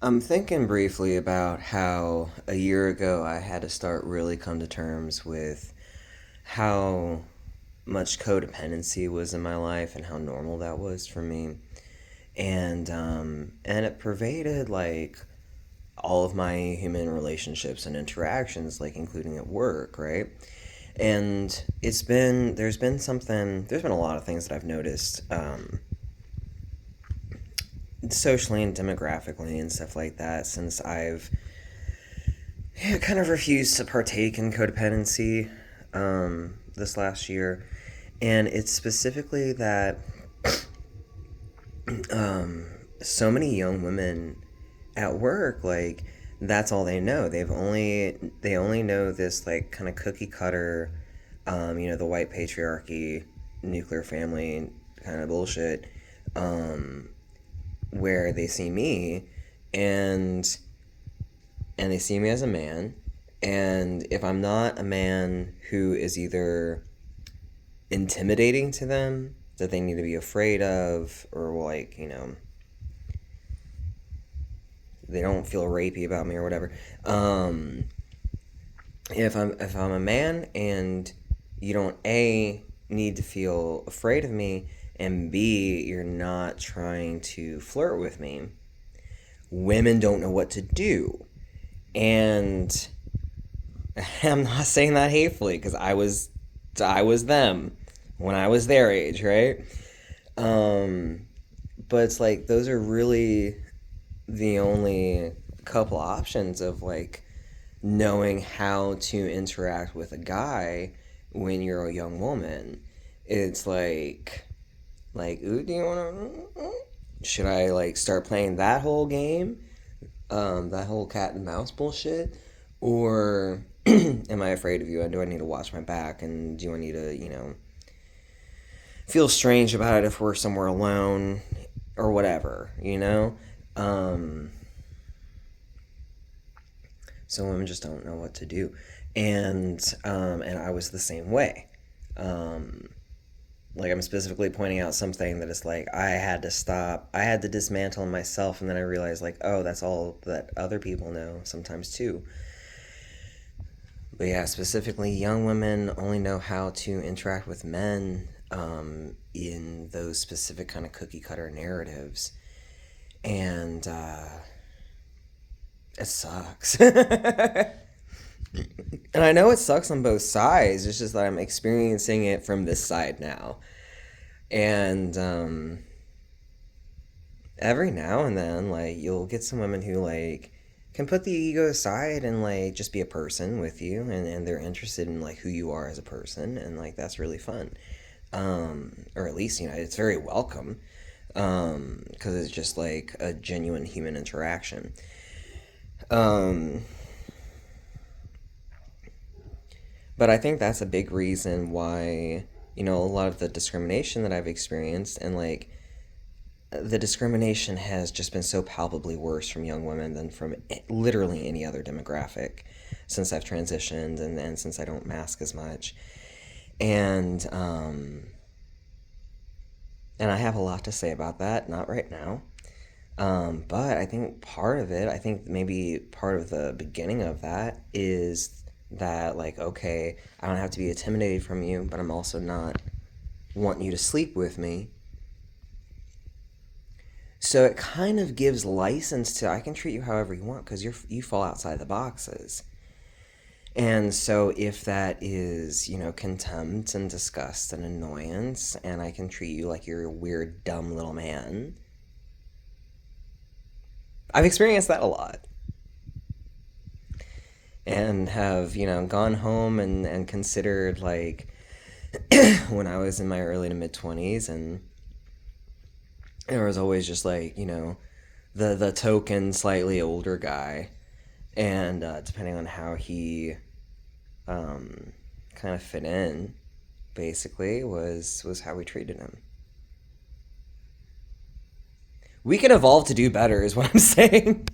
I'm thinking briefly about how a year ago I had to start really come to terms with how much codependency was in my life and how normal that was for me. And it pervaded like all of my human relationships and interactions, like including at work, right? And there's been a lot of things that I've noticed socially and demographically and stuff like that since I've kind of refused to partake in codependency this last year. And it's specifically that so many young women at work, like, that's all they know. They only know this, like, kind of cookie cutter, the white patriarchy, nuclear family kind of bullshit, um, where they see me and they see me as a man, and if I'm not a man who is either intimidating to them, that they need to be afraid of, or like, they don't feel rapey about me or whatever. If I'm a man and you don't A, need to feel afraid of me, and B, you're not trying to flirt with me, women don't know what to do. And I'm not saying that hatefully, because I was them when I was their age, right? Um, but it's like those are really the only couple options of like knowing how to interact with a guy when you're a young woman. It's like, ooh, do you want to? Should I like start playing that whole game, that whole cat and mouse bullshit, or am I afraid of you? And do I need to watch my back? And do I need to, feel strange about it if we're somewhere alone or whatever, you know? Um, so women just don't know what to do, and I was the same way. Um, like I'm specifically pointing out something that is like I had to stop, I had to dismantle myself, and then I realized like, oh, that's all that other people know sometimes too. But yeah, specifically, young women only know how to interact with men in those specific kind of cookie cutter narratives, and it sucks. And I know it sucks on both sides. It's just that I'm experiencing it from this side now, and every now and then, like, you'll get some women who like can put the ego aside and like just be a person with you, and they're interested in like who you are as a person, and like that's really fun, or at least it's very welcome, because it's just like a genuine human interaction. um, but I think that's a big reason why a lot of the discrimination that I've experienced, and like the discrimination has just been so palpably worse from young women than from literally any other demographic since I've transitioned, and since I don't mask as much. And and I have a lot to say about that, not right now. But I think I think maybe part of the beginning of that is that, like, okay, I don't have to be intimidated from you, but I'm also not wanting you to sleep with me. So it kind of gives license to I can treat you however you want because you fall outside the boxes. And so if that is, contempt and disgust and annoyance, and I can treat you like you're a weird, dumb little man, I've experienced that a lot. And have, gone home and considered, like, when I was in my early to mid 20s, and there was always just, like, the token, slightly older guy. And depending on how he kind of fit in, basically, was how we treated him. We can evolve to do better, is what I'm saying.